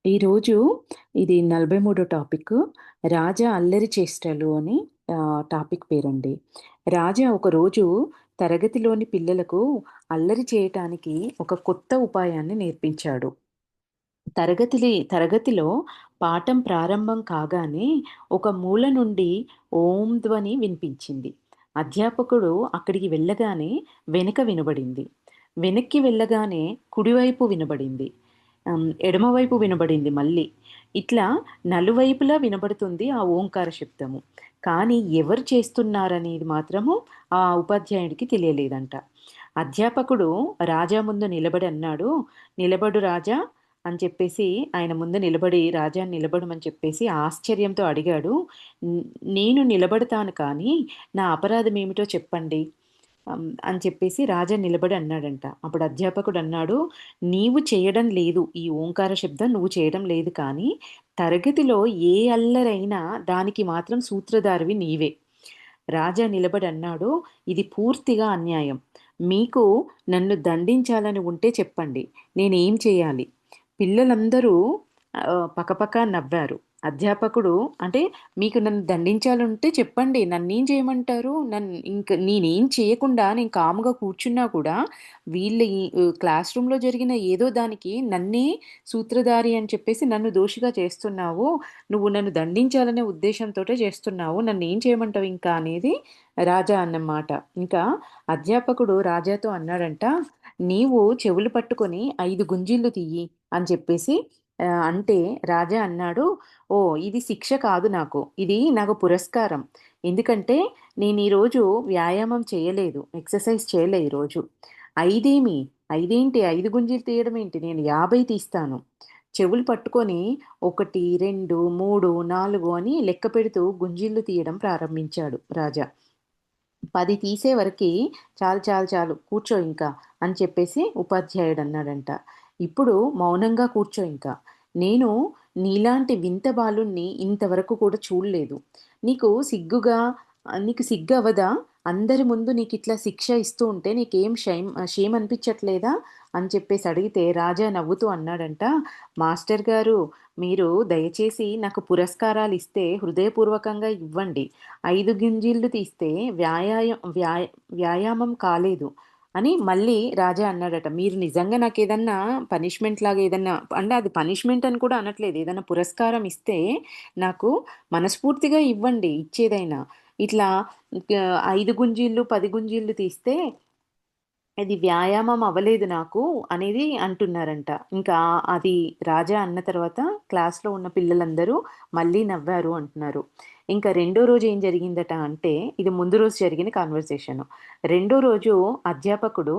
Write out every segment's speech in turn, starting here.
ఈరోజు ఇది 43 టాపిక్. 'రాజా అల్లరి చేష్టలు' అని టాపిక్ పేరండి. రాజా ఒకరోజు తరగతిలోని పిల్లలకు అల్లరి చేయటానికి ఒక కొత్త ఉపాయాన్ని నేర్పించాడు. తరగతిలో పాఠం ప్రారంభం కాగానే ఒక మూల నుండి ఓం ధ్వని వినిపించింది. అధ్యాపకుడు అక్కడికి వెళ్ళగానే వెనక వినబడింది. వెనక్కి వెళ్ళగానే కుడివైపు వినబడింది. ఎడమవైపు వినబడింది మళ్ళీ. ఇట్లా నలువైపులా వినబడుతుంది ఆ ఓంకార శబ్దము. కానీ ఎవరు చేస్తున్నారనేది మాత్రము ఆ ఉపాధ్యాయుడికి తెలియలేదంట. అధ్యాపకుడు రాజా ముందు నిలబడి అన్నాడు, "నిలబడు రాజా" అని చెప్పేసి ఆయన ముందు నిలబడి రాజాని నిలబడమని చెప్పేసి ఆశ్చర్యంతో అడిగాడు. "న్ నేను నిలబడతాను కానీ నా అపరాధం ఏమిటో చెప్పండి" అని చెప్పేసి రాజా నిలబడి అన్నాడంట. అప్పుడు అధ్యాపకుడు అన్నాడు, "నీవు చేయడం లేదు. ఈ ఓంకార శబ్దం నువ్వు చేయడం లేదు కానీ తరగతిలో ఏ అల్లరైనా దానికి మాత్రం సూత్రధారివి నీవే." రాజా నిలబడి అన్నాడు, "ఇది పూర్తిగా అన్యాయం. మీకు నన్ను దండించాలని ఉంటే చెప్పండి. నేనేం చేయాలి?" పిల్లలందరూ పకపకా నవ్వారు. అధ్యాపకుడు అంటే, "మీకు నన్ను దండించాలంటే చెప్పండి. నన్నేం చేయమంటారు? ఇంక నేనేం చేయకుండా నేను కామ్‌గా కూర్చున్నా కూడా వీళ్ళ ఈ క్లాస్ రూమ్‌లో జరిగిన ఏదో దానికి నన్నే సూత్రధారి అని చెప్పేసి నన్ను దోషిగా చేస్తున్నావు. నువ్వు నన్ను దండించాలనే ఉద్దేశంతోటే చేస్తున్నావు. నన్నేం చేయమంటావు ఇంకా?" అనేది రాజా అన్నమాట. ఇంకా అధ్యాపకుడు రాజాతో అన్నాడంట, "నీవు చెవులు పట్టుకొని 5 గుంజీళ్ళు తియ్యి" అని చెప్పేసి అంటే రాజా అన్నాడు, "ఓహ్! ఇది శిక్ష కాదు నాకు. ఇది నాకు పురస్కారం. ఎందుకంటే నేనీరోజు వ్యాయామం చేయలేదు. ఎక్సర్‌సైజ్ చేయలే ఈరోజు. 5 5 5 గుంజీలు తీయడం ఏంటి? నేను 50 తీస్తాను." చెవులు పట్టుకొని 1, 2, 3, 4 అని లెక్క పెడుతూ గుంజీళ్ళు తీయడం ప్రారంభించాడు రాజా. 10 తీసే వరకి "చాలు, చాలు, చాలు కూర్చో ఇంకా" అని చెప్పేసి ఉపాధ్యాయుడన్నాడంట. "ఇప్పుడు మౌనంగా కూర్చో ఇంకా. నేను నీలాంటి వింత బాలుడిని ఇంతవరకు కూడా చూడలేదు. నీకు సిగ్గవ్వదా? అందరి ముందు నీకిట్లా శిక్ష ఇస్తూ ఉంటే నీకేం షేమ్ అనిపిచ్చట్లేదా?" అని చెప్పేసి అడిగితే రాజా నవ్వుతూ అన్నాడంట, "మాస్టర్ గారు, మీరు దయచేసి నాకు పురస్కారాలిస్తే హృదయపూర్వకంగా ఇవ్వండి. 5 గింజీళ్ళు తీస్తే వ్యాయామం కాలేదు" అని మళ్ళీ రాజా అన్నాడట. "మీరు నిజంగా నాకేదన్నా పనిష్మెంట్ లాగా ఏదన్నా" అంటే అది పనిష్మెంట్ అని కూడా అనట్లేదు. "ఏదన్నా పురస్కారం ఇస్తే నాకు మనస్ఫూర్తిగా ఇవ్వండి ఇచ్చేదైనా. ఇట్లా 5 గుంజీళ్ళు, 10 గుంజీళ్ళు తీస్తే ఇది వ్యాయామం అవ్వలేదు నాకు" అనేది అంటున్నారంట. ఇంకా అది రాజా అన్న తర్వాత క్లాస్‌లో ఉన్న పిల్లలందరూ మళ్ళీ నవ్వారు అంటున్నారు. ఇంకా రెండో రోజు ఏం జరిగిందట అంటే, ఇది ముందు రోజు జరిగిన కన్వర్జేషను. రెండో రోజు అధ్యాపకుడు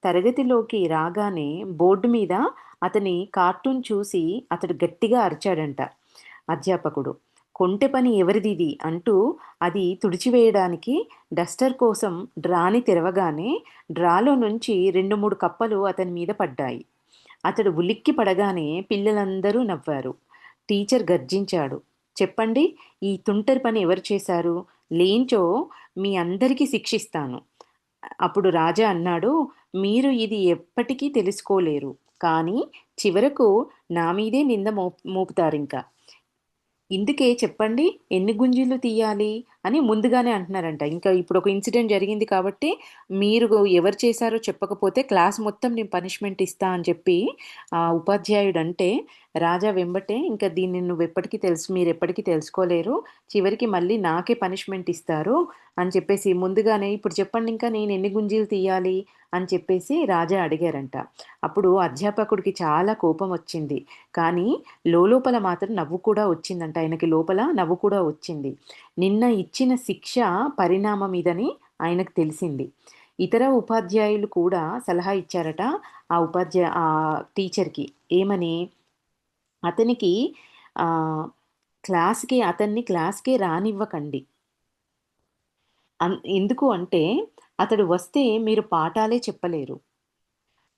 తరగతిలోకి రాగానే బోర్డు మీద అతని కార్టూన్ చూసి అతడు గట్టిగా అరిచాడంట అధ్యాపకుడు. "కొంటె పని ఎవరిదిది?" అంటూ అది తుడిచివేయడానికి డస్టర్ కోసం డ్రాని తెరవగానే డ్రాలో నుంచి 2, 3 కప్పలు అతని మీద పడ్డాయి. అతడు ఉలిక్కి పడగానే పిల్లలందరూ నవ్వారు. టీచర్ గర్జించాడు. "చెప్పండి, ఈ తుంటరి పని ఎవరు చేశారు? లేంచో మీ అందరికీ శిక్షిస్తాను." అప్పుడు రాజా అన్నాడు, "మీరు ఇది ఎప్పటికీ తెలుసుకోలేరు. కానీ చివరకు నా మీదే నింద మోపుతారింక. ఇందుకే చెప్పండి ఎన్ని గుంజీలు తీయాలి?" అని ముందుగానే అంటున్నారంట. ఇంకా ఇప్పుడొక ఇన్సిడెంట్ జరిగింది కాబట్టి, మీరు ఎవరు చేశారో చెప్పకపోతే క్లాస్ మొత్తం నేను పనిష్మెంట్ ఇస్తా అని చెప్పి ఉపాధ్యాయుడంటే, రాజా వెంబటే ఇంక దీన్ని మీరెప్పటికీ తెలుసుకోలేరు. చివరికి మళ్ళీ నాకే పనిష్మెంట్ ఇస్తారు అని చెప్పేసి ముందుగానే "ఇప్పుడు చెప్పండి ఇంకా నేనెన్ని గుంజీలు తీయాలి?" అని చెప్పేసి రాజా అడిగారంట. అప్పుడు అధ్యాపకుడికి చాలా కోపమొచ్చింది. కానీ లోలోపల మాత్రం నవ్వు కూడా వచ్చిందంట. ఆయనకి లోపల నవ్వు కూడా వచ్చింది. నిన్న ఇచ్చిన శిక్ష పరిణామం ఇదని ఆయనకు తెలిసింది. ఇతర ఉపాధ్యాయులు కూడా సలహా ఇచ్చారట ఆ టీచర్‌కి. ఏమని? అతనికి ఆహ్, అతన్ని క్లాస్‌కే రానివ్వకండి. ఎందుకు అంటే అతడు వస్తే మీరు పాఠాలే చెప్పలేరు.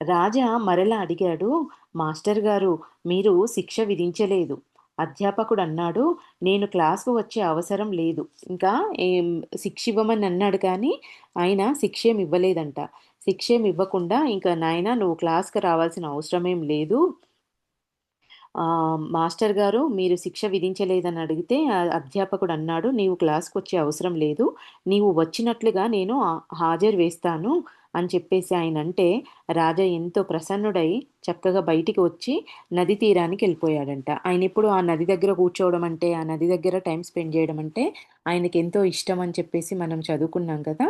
రాజా మరలా అడిగాడు, "మాస్టర్ గారు, మీరు శిక్ష విధించలేదు." అధ్యాపకుడన్నాడు, "నేను క్లాస్‌కు వచ్చే అవసరం లేదు." ఇంకా ఏం శిక్షివ్వమని అన్నాడు కానీ, ఆయన శిక్షేమివ్వలేదంట. శిక్షేమివ్వకుండా, "ఇంక నాయనా నువ్వు క్లాస్‌కి రావాల్సిన అవసరమేం లేదు. మాస్టర్ గారు మీరు శిక్ష విధించలేదని అడిగితే అధ్యాపకుడు అన్నాడు, "నీవు క్లాస్‌కొచ్చే అవసరం లేదు. నీవు వచ్చినట్లుగా నేను హాజరు వేస్తాను" అని చెప్పేసి ఆయనంటే, రాజా ఎంతో ప్రసన్నుడై చక్కగా బయటికి వచ్చి నది తీరానికెళ్ళిపోయాడంట. ఆయనెప్పుడు ఆ నది దగ్గర కూర్చోవడం అంటే, ఆ నది దగ్గర టైమ్ స్పెండ్ చేయడం అంటే ఆయనకెంతో ఇష్టం అని చెప్పేసి మనం చదువుకున్నాం కదా!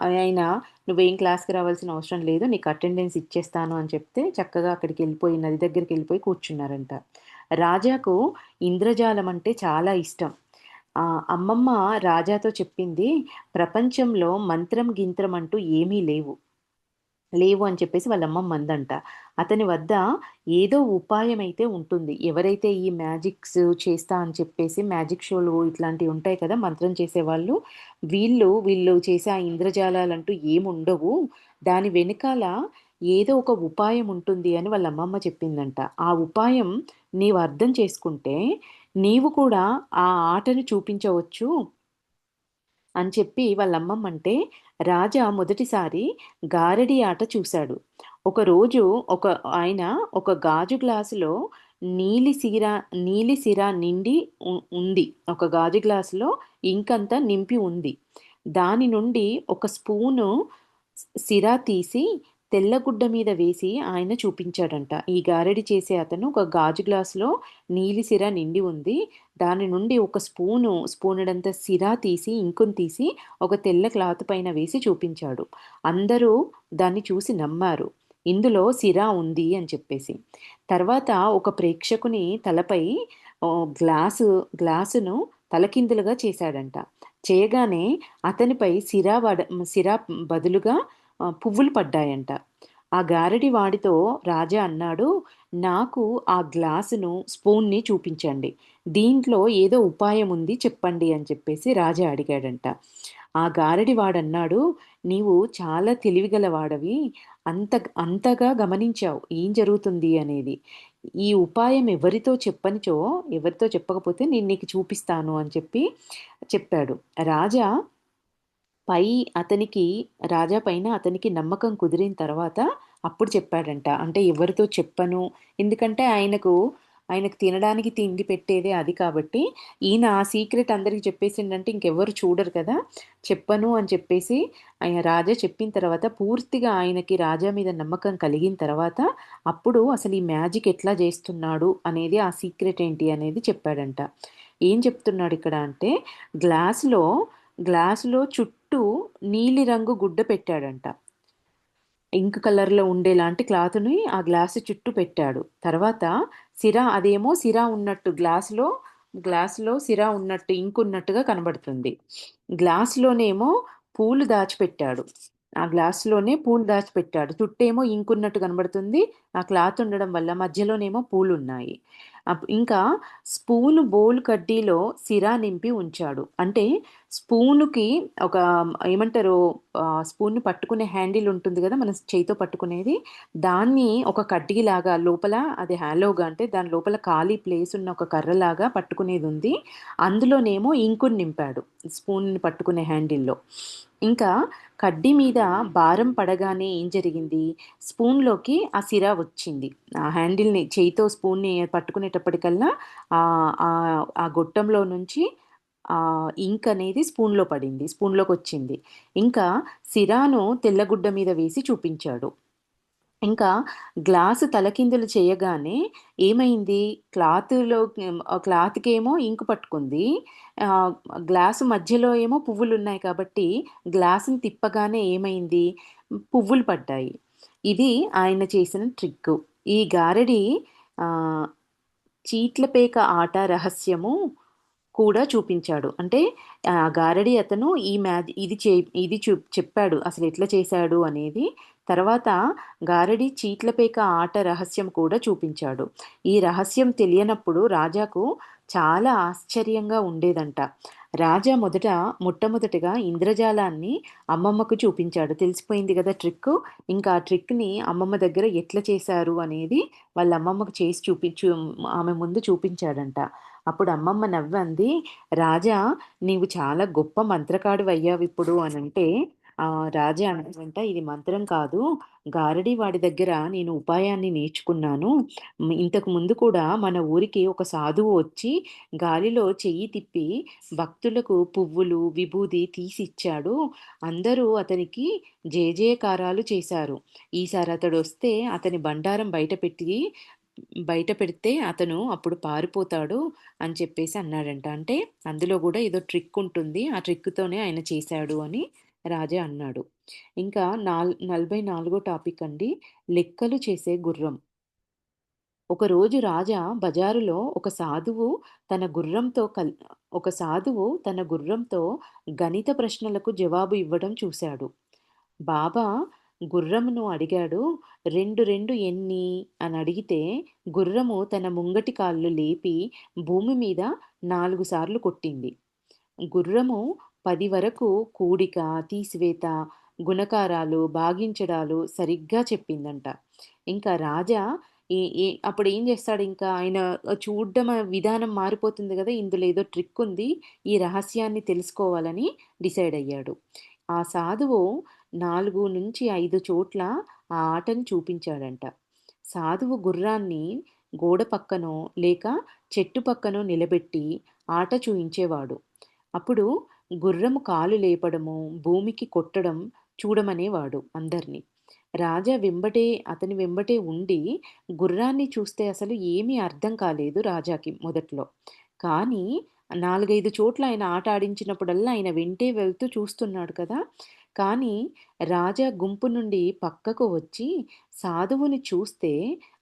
ఆయన "నువ్వేం క్లాస్‌కి రావాల్సిన అవసరం లేదు. నీకు అటెండెన్స్ ఇచ్చేస్తాను" అని చెప్తే చక్కగా అక్కడికెళ్ళిపోయి నది దగ్గరికెళ్ళిపోయి కూర్చున్నారంట. రాజాకు ఇంద్రజాలం అంటే చాలా ఇష్టం. అమ్మమ్మ రాజాతో చెప్పింది, "ప్రపంచంలో మంత్రం, గింత్రం అంటూ ఏమీ లేవు. లేవు అని చెప్పేసి వాళ్ళ అమ్మమ్మ అందంట. అతని వద్ద ఏదో ఉపాయమైతే ఉంటుంది. ఎవరైతే ఈ మ్యాజిక్స్ చేస్తా అని చెప్పేసి మ్యాజిక్ షోలు ఇట్లాంటివి ఉంటాయి కదా! మంత్రం చేసేవాళ్ళు. వీళ్ళు చేసే ఆ ఇంద్రజాలాలంటూ ఏముండవు. దాని వెనకాల ఏదో ఒక ఉపాయం ఉంటుంది అని వాళ్ళ అమ్మమ్మ చెప్పిందంట. ఆ ఉపాయం నీవు అర్థం చేసుకుంటే, నీవు కూడా ఆ ఆటను చూపించవచ్చు అని చెప్పి వాళ్ళమ్మమ్మంటే, రాజా మొదటిసారి గారడీ ఆట చూశాడు. ఒకరోజు ఒక ఆయన ఒక గాజు గ్లాసులో నీలి సీర నీలి సిర నిండి ఉంది. ఒక గాజు గ్లాసులో ఇంకంతా నింపి ఉంది. దాని నుండి ఒక స్పూను సిరా తీసి తెల్లగుడ్డ మీద వేసి ఆయన చూపించాడంట. ఈ గారడీ చేసే అతను ఒక గాజు గ్లాసులో నీలి సిర నిండి ఉంది. దాని నుండి ఒక స్పూనుడంత సిరా తీసి, ఇంకుని తీసి ఒక తెల్ల క్లాత్ పైన వేసి చూపించాడు. అందరూ దాన్ని చూసి నమ్మారు. ఇందులో సిరా ఉంది అని చెప్పేసి. తర్వాత ఒక ప్రేక్షకుని తలపై గ్లాసును తలకిందులుగా చేశాడంట. చేయగానే అతనిపై సిరా బదులుగా పువ్వులు పడ్డాయంట. ఆ గారడీ వాడితో రాజా అన్నాడు, "నాకు ఆ గ్లాసును, స్పూన్‌ని చూపించండి. దీంట్లో ఏదో ఉపాయం ఉంది చెప్పండి" అని చెప్పేసి రాజా అడిగాడంట. ఆ గారడీ వాడన్నాడు, "నీవు చాలా తెలివిగల వాడవి. అంతగా గమనించావు ఏం జరుగుతుంది అనేది. ఈ ఉపాయం ఎవరితో చెప్పకపోతే నేను నీకు చూపిస్తాను" అని చెప్పి చెప్పాడు. రాజా పై అతనికి రాజా పైన అతనికి నమ్మకం కుదిరిన తర్వాత అప్పుడు చెప్పాడంట. అంటే ఎవరితో చెప్పను. ఎందుకంటే ఆయనకు తినడానికి తిండి పెట్టేదే అది కాబట్టి, ఈయన ఆ సీక్రెట్ అందరికి చెప్పేసిండంటే ఇంకెవ్వరు చూడరు కదా! చెప్పను అని చెప్పేసి ఆయన రాజా చెప్పిన తర్వాత పూర్తిగా ఆయనకి రాజా మీద నమ్మకం కలిగిన తర్వాత, అప్పుడు అసలు ఈ మ్యాజిక్ ఎట్లా చేస్తున్నాడు అనేది ఆ సీక్రెట్ ఏంటి అనేది చెప్పాడంట. ఏం చెప్తున్నాడిక్కడ అంటే గ్లాస్‌లో గ్లాసులో చుట్టూ నీలిరంగు గుడ్డ పెట్టాడంట. ఇంక్ కలర్‌లో ఉండేలాంటి క్లాత్‌ని ఆ గ్లాసు చుట్టూ పెట్టాడు. తర్వాత సిరా ఉన్నట్టు గ్లాస్‌లో సిరా ఉన్నట్టు ఇంక్ ఉన్నట్టుగా కనబడుతుంది. గ్లాస్‌లోనేమో పూలు దాచిపెట్టాడు. ఆ గ్లాస్‌లోనే పూలు దాచిపెట్టాడు. చుట్టేమో ఇంక్ ఉన్నట్టు కనబడుతుంది. ఆ క్లాత్ ఉండడం వల్ల మధ్యలోనేమో పూలున్నాయి. ఇంకా బోలు కడ్డీలో సిరా నింపి ఉంచాడు. అంటే స్పూనుకి ఒక ఏమంటారు స్పూన్‌ని పట్టుకునే హ్యాండిల్ ఉంటుంది గదా! మనం చేయితో పట్టుకునేది. దాన్ని ఒక కడ్డీలాగా లోపల అది హాలోగా అంటే దాని లోపల ఖాళీ ప్లేస్ ఉన్న ఒక కర్రలాగా పట్టుకునేదుంది. అందులోనేమో ఇంకుని నింపాడు. స్పూన్‌ని పట్టుకునే హ్యాండిల్‌లో. ఇంకా కడ్డీ మీద భారం పడగానే ఏం జరిగింది? స్పూన్‌లోకి ఆ సిరా వచ్చింది. ఆ హ్యాండిల్‌ని చేయితో స్పూన్‌ని పట్టుకునేటప్పటికల్లా ఆ గొట్టంలో నుంచి ఇంక్ అనేది స్పూన్‌లో పడింది. స్పూన్‌లోకొచ్చింది. ఇంకా సిరాను తెల్లగుడ్డ మీద వేసి చూపించాడు. ఇంకా గ్లాసు తలకిందులు చేయగానే ఏమైంది? క్లాత్‌కేమో ఇంకు పట్టుకుంది. ఆహ్, గ్లాసు మధ్యలో ఏమో పువ్వులున్నాయి కాబట్టి గ్లాసుని తిప్పగానే ఏమైంది? పువ్వులు పడ్డాయి. ఇది ఆయన చేసిన ట్రిక్కు. ఈ గారడీ ఆహ్, చీట్లపేక ఆట రహస్యము కూడా చూపించాడు. అంటే గారడీ అతను ఈ మ్యాజ్ ఇది చే ఇది చు చెప్పాడు. అసలెట్లా చేశాడు అనేది. తర్వాత గారడీ చీట్లపేక ఆట రహస్యం కూడా చూపించాడు. ఈ రహస్యం తెలియనప్పుడు రాజాకు చాలా ఆశ్చర్యంగా ఉండేదంట. రాజా మొట్టమొదటగా ఇంద్రజాలాన్ని అమ్మమ్మకు చూపించాడు. తెలిసిపోయింది గదా ట్రిక్కు. ఇంకా ఆ ట్రిక్‌ని అమ్మమ్మ దగ్గర ఎట్లా చేశారు అనేది వాళ్ళ అమ్మమ్మకు చేసి ఆమె ముందు చూపించాడంట. అప్పుడు అమ్మమ్మ నవ్వంది, "రాజా నీవు చాలా గొప్ప మంత్రగాడివయ్యావిప్పుడు" అనంటే, రాజా అన్నాడంట, "ఇది మంత్రం కాదు. గారడీ వాడి దగ్గర నేను ఉపాయాన్ని నేర్చుకున్నాను. ఇంతకు ముందు కూడా మన ఊరికి ఒక సాధువు వచ్చి గాలిలో చెయ్యి తిప్పి భక్తులకు పువ్వులు, విభూది తీసిచ్చాడు. అందరూ అతనికి జయజయకారాలు చేశారు. ఈసారి అతడొస్తే అతని బండారం బయట పెడితే అతను అప్పుడు పారిపోతాడు" అని చెప్పేసి అన్నాడంట. అంటే అందులో గూడా ఏదో ట్రిక్ ఉంటుంది. ఆ ట్రిక్‌తోనే ఆయన చేశాడు అని రాజా అన్నాడు. ఇంకా 44 టాపిక్ అండి. లెక్కలు చేసే గుర్రం. ఒకరోజు రాజా బజారులో ఒక సాధువు తన గుర్రంతో గణిత ప్రశ్నలకు జవాబు ఇవ్వడం చూశాడు. బాబా గుర్రమును అడిగాడు, "రెండు రెండు ఎన్ని?" అని అడిగితే గుర్రము తన ముంగటి కాళ్ళు లేపి భూమి మీద 4 సార్లు కొట్టింది. గుర్రము 10 వరకు కూడిక, తీసివేత, గుణకారాలు, భాగించడాలు సరిగ్గా చెప్పిందంట. ఇంకా రాజా ఈ ఈ అప్పుడేం జేస్తాడింకా ఆయన చూడ్డం విధానం మారిపోతుంది గదా! ఇందులో ఏదో ట్రిక్ ఉంది. ఈ రహస్యాన్ని తెలుసుకోవాలని డిసైడ్ అయ్యాడు. ఆ సాధువు 4-5 చోట్ల ఆ ఆటను చూపించాడంట. సాధువు గుర్రాన్ని గోడ పక్కనో లేక చెట్టు పక్కనో నిలబెట్టి ఆట చూయించేవాడు. అప్పుడు గుర్రము కాలు లేపడము, భూమికి కొట్టడం చూడమనేవాడు అందర్నీ. రాజా అతని వెంబటే ఉండి గుర్రాన్ని చూస్తే అసలు ఏమీ అర్థం కాలేదు రాజాకి మొదట్లో. కానీ 4, 5 చోట్ల ఆయన ఆట ఆడించినప్పుడల్లా ఆయన వెంటే వెళ్తూ చూస్తున్నాడు కదా! కానీ రాజా గుంపు నుండి పక్కకు వచ్చి సాధువుని చూస్తే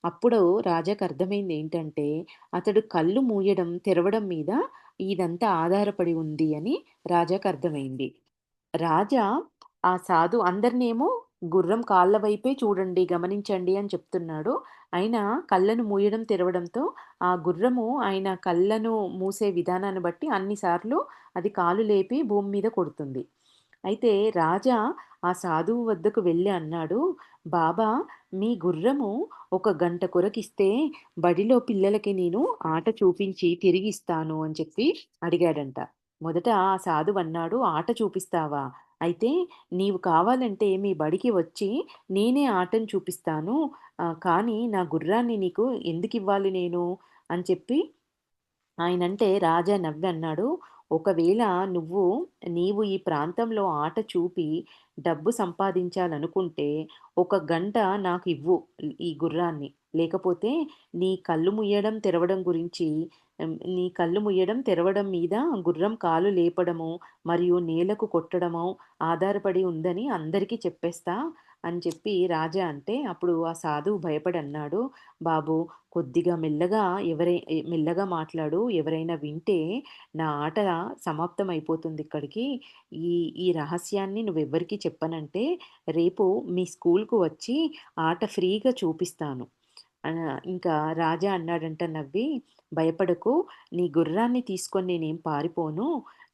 అప్పుడు రాజాకు అర్థమైందేంటంటే అతడు కళ్ళు మూయడం, తెరవడం మీద ఇదంతా ఆధారపడి ఉంది అని రాజాకర్థమైంది. రాజా అందరినేమో గుర్రం కాళ్ళ వైపే చూడండి, గమనించండి అని చెప్తున్నాడు. అయినా కళ్ళను మూయడం, తెరవడంతో ఆ గుర్రము ఆయన కళ్ళను మూసే విధానాన్ని బట్టి అన్ని సార్లు అది కాలు లేపి భూమి మీద కొడుతుంది. అయితే రాజా ఆ సాధువు వద్దకు వెళ్ళి అన్నాడు, "బాబా, మీ గుర్రము ఒక గంట కొరకిస్తే బడిలో పిల్లలకి నేను ఆట చూపించి తిరిగిస్తాను" అని చెప్పి అడిగాడంట. మొదట ఆ సాధువన్నాడు, "ఆట చూపిస్తావా? అయితే నీవు కావాలంటే మీ బడికి వచ్చి నేనే ఆటను చూపిస్తాను. కానీ నా గుర్రాన్ని నీకు ఎందుకివ్వాలి నేను" అని చెప్పి ఆయనంటే రాజా నవ్వి అన్నాడు, "ఒకవేళ నీవు ఈ ప్రాంతంలో ఆట చూపి డబ్బు సంపాదించాలనుకుంటే, ఒక గంట నాకివ్వు ఈ గుర్రాన్ని. లేకపోతే నీ కళ్ళు మూయడం, తెరవడం గురించి నీ కళ్ళు మూయడం, తెరవడం మీద గుర్రం కాలు లేపడము, మరియు నేలకు కొట్టడమో ఆధారపడి ఉందని అందరికీ చెప్పేస్తా" అని చెప్పి రాజా అంటే, అప్పుడు ఆ సాధువు భయపడి అన్నాడు, "బాబు, కొద్దిగా మెల్లగా మాట్లాడు. ఎవరైనా వింటే నా ఆట సమాప్తమైపోతుందిక్కడికి. ఈ ఈ రహస్యాన్ని నువ్వెవ్వరికీ చెప్పనంటే రేపు మీ స్కూలుకు వచ్చి ఆట ఫ్రీగా చూపిస్తాను." ఇంకా రాజా అన్నాడంట నవ్వి, "భయపడకు. నీ గుర్రాన్ని తీసుకొని నేనేం పారిపోను.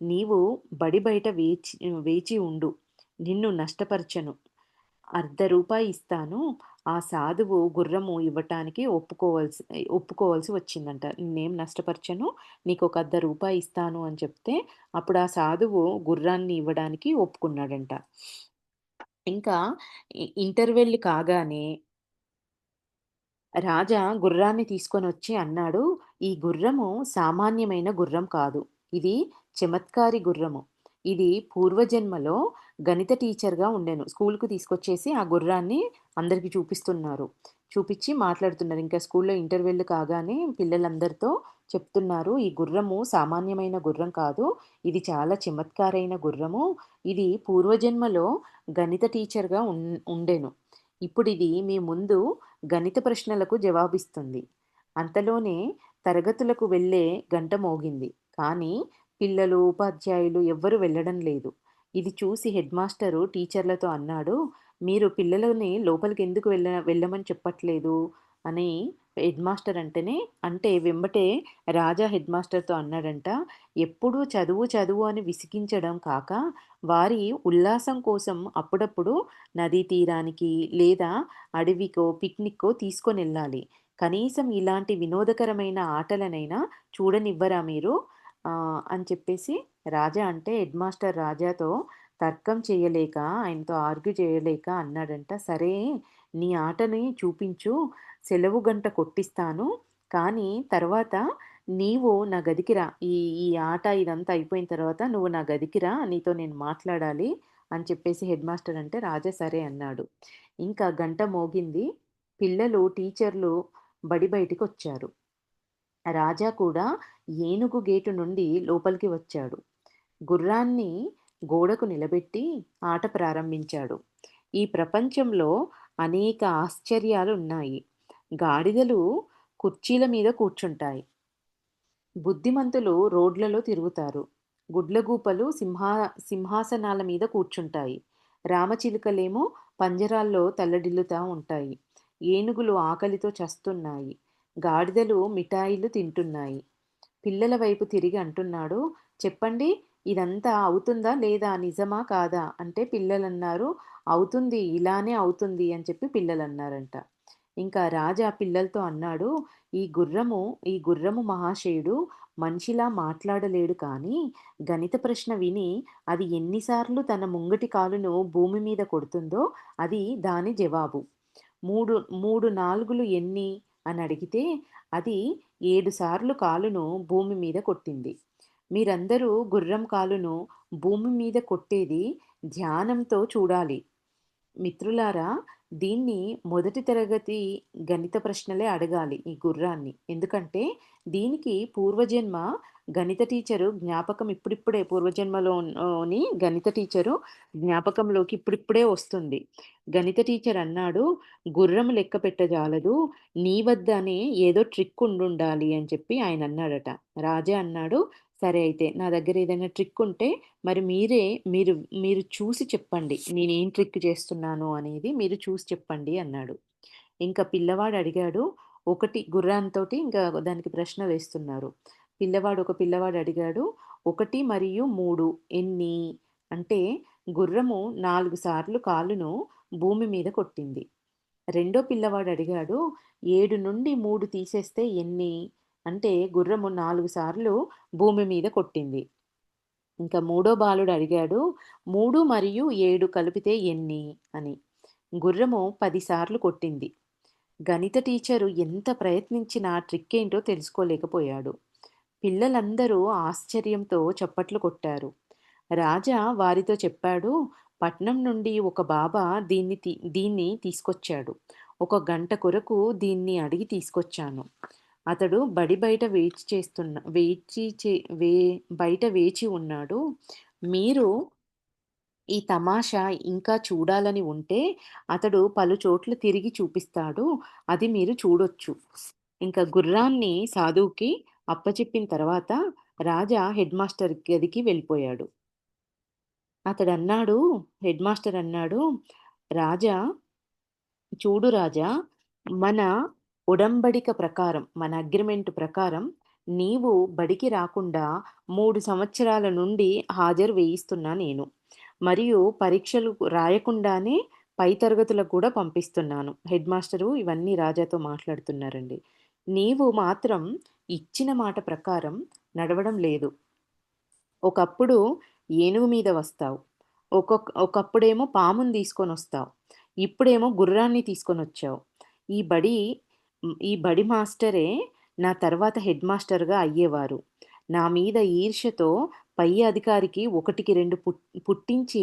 నీవు బడి బయట వేచి ఉండు. నిన్ను నష్టపరచను. రూ. 1/2 ఇస్తాను." ఆ సాధువు గుర్రము ఇవ్వటానికి ఒప్పుకోవాల్సి వచ్చిందంట. "నిన్నేం నష్టపరచను. నీకొక రూ. 1/2 ఇస్తాను" అని చెప్తే, అప్పుడు ఆ సాధువు గుర్రాన్ని ఇవ్వడానికి ఒప్పుకున్నాడంట. ఇంకా ఇంటర్వెల్ కాగానే రాజా గుర్రాన్ని తీసుకొనొచ్చి అన్నాడు, "ఈ గుర్రము సామాన్యమైన గుర్రం కాదు. ఇది చమత్కారి గుర్రము. ఇది పూర్వజన్మలో గణిత టీచర్‌గా ఉండెను." స్కూలుకు తీసుకొచ్చేసి ఆ గుర్రాన్ని అందరికి చూపిస్తున్నారు. చూపిచ్చి మాట్లాడుతున్నారు. ఇంకా స్కూలులో ఇంటర్వెల్ కాగానే పిల్లలందరితో చెప్తున్నారు, "ఈ గుర్రము సామాన్యమైన గుర్రం కాదు. ఇది చాలా చమత్కారైన గుర్రము. ఇది పూర్వజన్మలో గణిత టీచర్‌గా ఉండెను. ఇప్పుడిది మీ ముందు గణిత ప్రశ్నలకు జవాబిస్తుంది." అంతలోనే తరగతులకు వెళ్ళే గంట మోగింది. కానీ పిల్లలు, ఉపాధ్యాయులు ఎవ్వరూ వెళ్ళడం లేదు. ఇది చూసి హెడ్‌మాస్టరు టీచర్లతో అన్నాడు, "మీరు పిల్లలని లోపలికెందుకు వెళ్ళమని చెప్పట్లేదు?" అని హెడ్‌మాస్టర్ వెంబటే రాజా హెడ్‌మాస్టర్‌తో అన్నాడంట, "ఎప్పుడూ చదువు చదువు అని విసిగించడం కాక, వారి ఉల్లాసం కోసం అప్పుడప్పుడు నదీ తీరానికి లేదా అడవికో, పిక్నిక్కో తీసుకొనెళ్ళాలి. కనీసం ఇలాంటి వినోదకరమైన ఆటలనైనా చూడనివ్వరా మీరు?" అని చెప్పేసి హెడ్‌మాస్టర్ రాజాతో తర్కం చేయలేక, ఆయనతో ఆర్గ్యూ చేయలేక అన్నాడంట, "సరే నీ ఆటని చూపించు. సెలవు గంట కొట్టిస్తాను. కానీ తర్వాత నీవు నా గదికి రా. ఈ ఈ ఆట ఇదంతా అయిపోయిన తర్వాత నువ్వు నా గదికి రా. నీతో నేను మాట్లాడాలి" అని చెప్పేసి హెడ్ మాస్టర్ అంటే రాజా సరే అన్నాడు. ఇంకా గంట మోగింది. పిల్లలు, టీచర్లు బడి బయటికొచ్చారు. రాజా కూడా ఏనుగు గేటు నుండి లోపలికి వచ్చాడు. గుర్రాన్ని గోడకు నిలబెట్టి ఆట ప్రారంభించాడు. ఈ ప్రపంచంలో అనేక ఆశ్చర్యాలున్నాయి. గాడిదలు కుర్చీల మీద కూర్చుంటాయి. బుద్ధిమంతులు రోడ్లలో తిరుగుతారు. గుడ్లగూపలు సింహాసనాల మీద కూర్చుంటాయి. రామచిలుకలేమో పంజరాల్లో తల్లడిల్లుతా ఉంటాయి. ఏనుగులు ఆకలితో చస్తున్నాయి. గాడిదలు మిఠాయిలు తింటున్నాయి. పిల్లల వైపు తిరిగి అంటున్నాడు, "చెప్పండి, ఇదంతా అవుతుందా లేదా? నిజమా కాదా?" అంటే పిల్లలన్నారు, "అవుతుంది. ఇలానే అవుతుంది" అని చెప్పి పిల్లలన్నారంట. ఇంకా రాజా పిల్లలతో అన్నాడు, ఈ గుర్రము మహాశయుడు మనిషిలా మాట్లాడలేడు కానీ, గణిత ప్రశ్న విని అది ఎన్నిసార్లు తన ముంగటి కాలును భూమి మీద కొడుతుందో అది దాని జవాబు. మూడు మూడు నాలుగులు ఎన్ని అని అడిగితే అది 7 సార్లు కాలును భూమి మీద కొట్టింది. మీరందరూ గుర్రం కాలును భూమి మీద కొట్టేది ధ్యానంతో చూడాలి. మిత్రులారా, దీన్ని మొదటి తరగతి గణిత ప్రశ్నలే అడగాలి ఈ గుర్రాన్ని. ఎందుకంటే దీనికి పూర్వజన్మ గణిత టీచరు జ్ఞాపకం ఇప్పుడిప్పుడే పూర్వజన్మలోని గణిత టీచరు జ్ఞాపకంలోకి ఇప్పుడిప్పుడే వస్తుంది. గణిత టీచర్ అన్నాడు, "గుర్రం లెక్క పెట్టజాలదు. నీ వద్దనే ఏదో ట్రిక్ ఉండుండాలి" అని చెప్పి ఆయన అన్నాడట. రాజా అన్నాడు, "సరే అయితే నా దగ్గర ఏదైనా ట్రిక్ ఉంటే మరి మీరు మీరు చూసి చెప్పండి. నేనేం ట్రిక్ చేస్తున్నాను అనేది మీరు చూసి చెప్పండి" అన్నాడు. ఇంకా పిల్లవాడు అడిగాడు. గుర్రంతోటి ఇంకా దానికి ప్రశ్న వేస్తున్నారు. ఒక పిల్లవాడు అడిగాడు, "1 మరియు 3 ఎన్ని?" అంటే గుర్రము 4 సార్లు కాలును భూమి మీద కొట్టింది. రెండో పిల్లవాడు అడిగాడు, "7 నుండి 3 తీసేస్తే ఎన్ని?" అంటే గుర్రము 4 సార్లు భూమి మీద కొట్టింది. ఇంకా మూడో బాలుడు అడిగాడు, "3 మరియు 7 కలిపితే ఎన్ని?" అని. గుర్రము 10 సార్లు కొట్టింది. గణిత టీచరు ఎంత ప్రయత్నించినా ట్రిక్కేంటో తెలుసుకోలేకపోయాడు. పిల్లలందరూ ఆశ్చర్యంతో చప్పట్లు కొట్టారు. రాజా వారితో చెప్పాడు, "పట్నం నుండి ఒక బాబా దీన్ని తీసుకొచ్చాడు. ఒక గంట కొరకు దీన్ని అడిగి తీసుకొచ్చాను. అతడు బడి బయట వేచి చేస్తున్న వేచి చే వే బయట వేచి ఉన్నాడు. మీరు ఈ తమాషా ఇంకా చూడాలని ఉంటే అతడు పలుచోట్ల తిరిగి చూపిస్తాడు. అది మీరు చూడొచ్చు." ఇంకా గుర్రాన్ని సాధువుకి అప్పచెప్పిన తర్వాత రాజా హెడ్ మాస్టర్ గదికి వెళ్ళిపోయాడు. అతడన్నాడు హెడ్ మాస్టర్ అన్నాడు, "రాజా చూడు రాజా, మన ఒడంబడిక ప్రకారం, మన అగ్రిమెంట్ ప్రకారం నీవు బడికి రాకుండా 3 సంవత్సరాల నుండి హాజరు వేయిస్తున్నా నేను. మరియు పరీక్షలు రాయకుండానే పై తరగతులకు కూడా పంపిస్తున్నాను." హెడ్ మాస్టరు ఇవన్నీ రాజాతో మాట్లాడుతున్నారండి. "నీవు మాత్రం ఇచ్చిన మాట ప్రకారం నడవడం లేదు. ఒకప్పుడు ఏనుగు మీద వస్తావు. ఒకప్పుడేమో పాముని తీసుకొనొస్తావు. ఇప్పుడేమో గుర్రాన్ని తీసుకొనొచ్చావు. ఈ బడి ఈ బడి మాస్టరే నా తర్వాత హెడ్ మాస్టర్‌గా అయ్యేవారు. నా మీద ఈర్ష్యతో పై అధికారికి ఒకటికి 2 పుట్టించి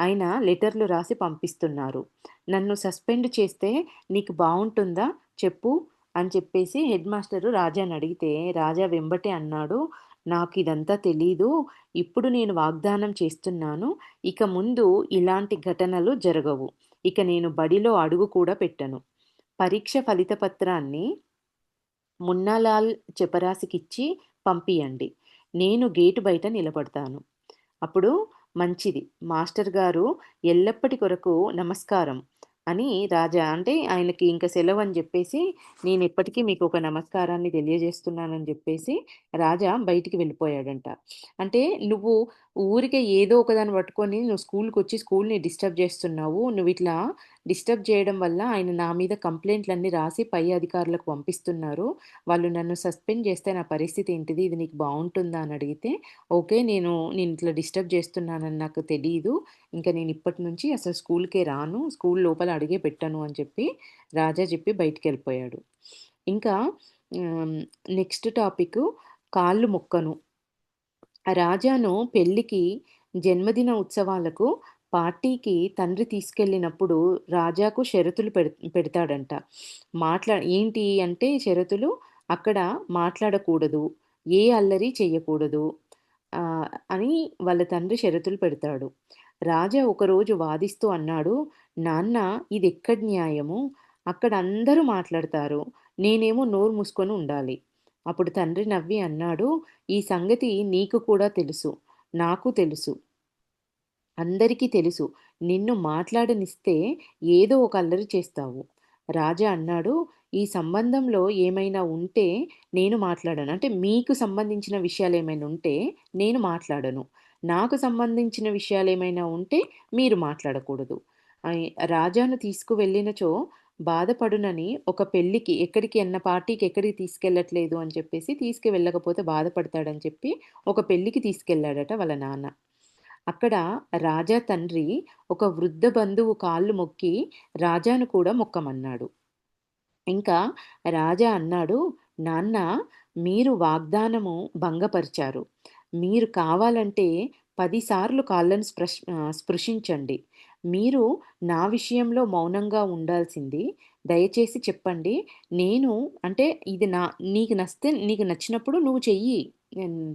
ఆయన లెటర్‌లు రాసి పంపిస్తున్నారు. నన్ను సస్పెండ్ చేస్తే నీకు బావుంటుందా చెప్పు" అని చెప్పేసి హెడ్ మాస్టరు రాజాని అడిగితే, రాజా వెంబటే అన్నాడు, "నాకిదంతా తెలీదు. ఇప్పుడు నేను వాగ్దానం చేస్తున్నాను. ఇక ముందు ఇలాంటి ఘటనలు జరగవు. ఇక నేను బడిలో అడుగు కూడా పెట్టను. పరీక్ష ఫలిత పత్రాన్ని మున్నాలాల్ చెపరాసికిచ్చి పంపియండి. నేను గేటు బయట నిలబడతాను." అప్పుడు "మంచిది. మాస్టర్ గారు ఎల్లప్పటి కొరకు నమస్కారం" అని రాజా అంటే ఆయనకి ఇంక సెలవని జెప్పేసి, "నేనెప్పటికీ మీకొక నమస్కారాన్ని తెలియజేస్తున్నానని" జెప్పేసి రాజా బయటికి వెళ్ళిపోయాడంట. అంటే "నువ్వు ఊరికే ఏదో ఒకదాన్ని పట్టుకొని నువ్వు స్కూలుకొచ్చి స్కూలుని డిస్టర్బ్ జేస్తున్నావు. నువ్విట్లా డిస్టర్బ్ చేయడం వల్ల ఆయన నా మీద కంప్లెయింట్‌లన్నీ రాసి పై అధికారులకు పంపిస్తున్నారు. వాళ్ళు నన్ను సస్పెండ్ చేస్తే నా పరిస్థితి ఏంటిది? ఇది నీకు బావుంటుందా?" అని అడిగితే, "ఓకే. నేను ఇట్లా డిస్టర్బ్ చేస్తున్నానని నాకు తెలీదు. ఇంక నేను ఇప్పటి నుంచి అసలు స్కూలుకే రాను. స్కూలు లోపల అడుగే పెట్టను" అని చెప్పి రాజా చెప్పి బయటికెళ్ళిపోయాడు. ఇంకా హ్మ్. నెక్స్ట్ టాపికు కాళ్ళు మొక్కను. రాజాను పెళ్ళికి, జన్మదిన ఉత్సవాలకు, పార్టీకి తండ్రి తీసుకెళ్ళినప్పుడు రాజాకు షరతులు పెడతాడంట. ఏంటి అంటే షరతులు, అక్కడ మాట్లాడకూడదు, ఏ అల్లరి చెయ్యకూడదు అని వాళ్ళ తండ్రి షరతులు పెడతాడు. రాజా ఒకరోజు వాదిస్తూ అన్నాడు, "నాన్న ఇదెక్కడి న్యాయము? అక్కడ అందరూ మాట్లాడతారు. నేనేమో నోరు మూసుకొని ఉండాలి." అప్పుడు తండ్రి నవ్వి అన్నాడు, "ఈ సంగతి నీకు కూడా తెలుసు. నాకు తెలుసు. అందరికీ తెలుసు. నిన్ను మాట్లాడనిస్తే ఏదో ఒక అల్లరి చేస్తావు." రాజా అన్నాడు, "ఈ సంబంధంలో ఏమైనా ఉంటే నేను మాట్లాడను. అంటే మీకు సంబంధించిన విషయాలేమైనా ఉంటే నేను మాట్లాడను. నాకు సంబంధించిన విషయాలేమైనా ఉంటే మీరు మాట్లాడకూడదు." అయి రాజాను తీసుకువెళ్ళినచో బాధపడునని ఒక పెళ్ళికి ఎక్కడికి అన్న పార్టీకి ఎక్కడికి తీసుకెళ్ళట్లేదు అని చెప్పేసి తీసుకువెళ్ళకపోతే బాధపడతాడని చెప్పి ఒక పెళ్ళికి తీసుకెళ్ళాడట వాళ్ళ నాన్న. అక్కడ రాజా తండ్రి ఒక వృద్ధ బంధువు కాళ్ళు మొక్కి రాజాను కూడా మొక్కమన్నాడు. ఇంకా రాజా అన్నాడు, "నాన్న మీరు వాగ్దానము భంగపరిచారు. మీరు కావాలంటే 10 సార్లు కాళ్ళను స్పృశించండి. మీరు నా విషయంలో మౌనంగా ఉండాల్సింది. దయచేసి చెప్పండి. నేను అంటే ఇది నీకు నచ్చినప్పుడు నువ్వు చెయ్యి.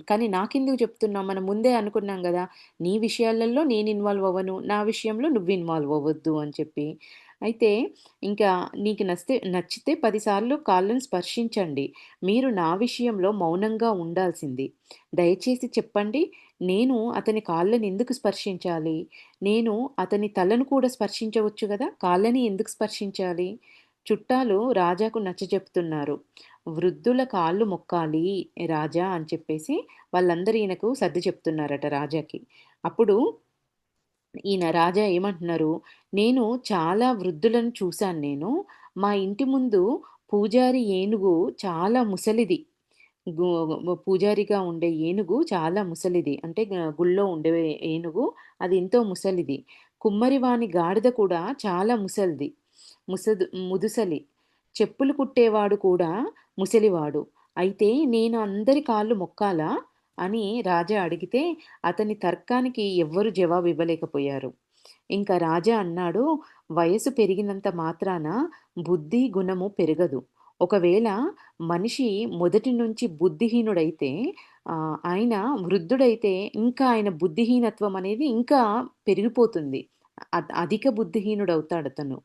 కానీ నాకెందుకు చెప్తున్నావు? మనం ముందే అనుకున్నాం గదా! నీ విషయాలలో నేను ఇన్వాల్వ్ అవ్వను. నా విషయంలో నువ్వు ఇన్వాల్వ్ అవ్వద్దు" అని చెప్పి. అయితే ఇంకా నీకు నచ్చితే 10 సార్లు కాళ్ళను స్పర్శించండి. మీరు నా విషయంలో మౌనంగా ఉండాల్సింది. దయచేసి చెప్పండి. నేను అతని కాళ్ళని ఎందుకు స్పర్శించాలి? నేను అతని తలను కూడా స్పర్శించవచ్చు గదా! కాళ్ళని ఎందుకు స్పర్శించాలి? చుట్టాలు రాజాకు నచ్చజెప్తున్నారు. వృద్ధుల కాళ్ళు మొక్కాలి రాజా అని చెప్పేసి వాళ్ళందరూ ఈయనకు సర్ది చెప్తున్నారట రాజాకి. అప్పుడు ఈయన రాజా ఏమంటున్నారు, "నేను చాలా వృద్ధులను చూశాను నేను. మా ఇంటి ముందు పూజారి ఏనుగు చాలా ముసలిది. గు పూజారిగా ఉండే ఏనుగు చాలా ముసలిది. అంటే గుళ్ళో ఉండే ఏనుగు అది ఎంతో ముసలిది. కుమ్మరివాని గాడిద కూడా చాలా ముసలిది. ముదుసలి. చెప్పులు కుట్టేవాడు కూడా ముసలివాడు. అయితే నేను అందరి కాళ్ళు మొక్కాలా?" అని రాజా అడిగితే అతని తర్కానికి ఎవ్వరు జవాబివ్వలేకపోయారు. ఇంకా రాజా అన్నాడు, "వయసు పెరిగినంత మాత్రాన బుద్ధి, గుణము పెరగదు. ఒకవేళ మనిషి మొదటి నుంచి బుద్ధిహీనుడైతే ఆయన వృద్ధుడైతే ఇంకా ఆయన బుద్ధిహీనత్వం అనేది ఇంకా పెరిగిపోతుంది. అధిక బుద్ధిహీనుడవుతాడతను.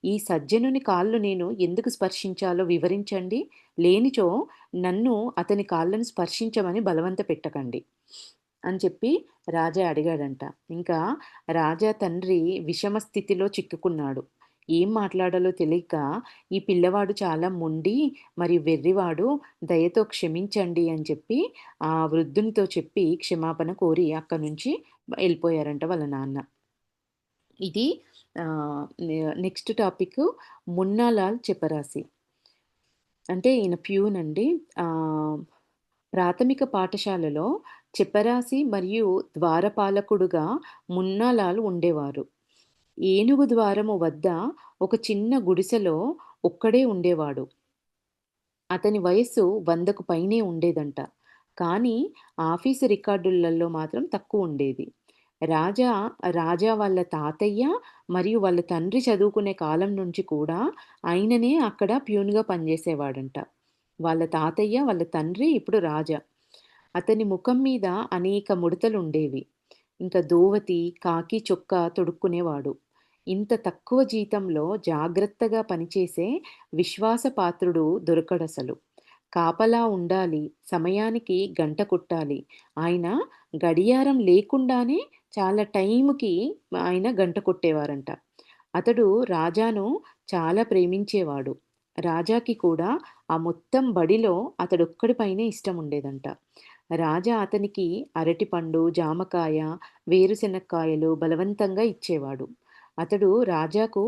ఈ సజ్జనుని కాళ్ళు నేను ఎందుకు స్పర్శించాలో వివరించండి. లేనిచో నన్ను అతని కాళ్ళను స్పర్శించమని బలవంత పెట్టకండి" అని చెప్పి రాజా అడిగాడంట. ఇంకా రాజా తండ్రి విషమ స్థితిలో చిక్కుకున్నాడు. ఏం మాట్లాడాలో తెలియక, "ఈ పిల్లవాడు చాలా మొండి మరియు వెర్రివాడు. దయతో క్షమించండి" అని చెప్పి ఆ వృద్ధునితో చెప్పి క్షమాపణ కోరి అక్కడి నుంచి ఎళ్ళిపోయారంట వాళ్ళ నాన్న. ఇది నెక్స్ట్ టాపికు మున్నాలాల్ చెపరాసి. అంటే ఈయన ప్యూన్ అండి. ఆహ్, ప్రాథమిక పాఠశాలలో చెపరాసి మరియు ద్వారపాలకుడుగా మున్నాలాల్ ఉండేవారు. ఏనుగు ద్వారము వద్ద ఒక చిన్న గుడిసెలో ఒక్కడే ఉండేవాడు. అతని వయస్సు 100కు పైనే ఉండేదంట. కానీ ఆఫీసు రికార్డులలో మాత్రం తక్కువుండేది. రాజా, రాజా వాళ్ళ తాతయ్య మరియు వాళ్ళ తండ్రి చదువుకునే కాలం నుంచి కూడా ఆయననే అక్కడ ప్యూన్‌గా పనిజేసేవాడంట. వాళ్ళ తాతయ్య, వాళ్ళ తండ్రి, ఇప్పుడు రాజా. అతని ముఖం మీద అనేక ముడతలుండేవి. ఇంకా దోవతి, కాకీ చొక్కా తొడుక్కునేవాడు. ఇంత తక్కువ జీతంలో జాగ్రత్తగా పనిచేసే విశ్వాసపాత్రుడు దొరకడసలు. కాపలా ఉండాలి, సమయానికి గంట కొట్టాలి. ఆయన గడియారం లేకుండానే చాలా టైంకి ఆయన గంట కొట్టేవారంట. అతడు రాజాను చాలా ప్రేమించేవాడు. రాజాకి కూడా ఆ మొత్తం బడిలో అతడొక్కడి పైనే ఇష్టముండేదంట. రాజా అతనికి అరటిపండు, జామకాయ, వేరుశెనక్కాయలు బలవంతంగా ఇచ్చేవాడు. అతడు రాజాకు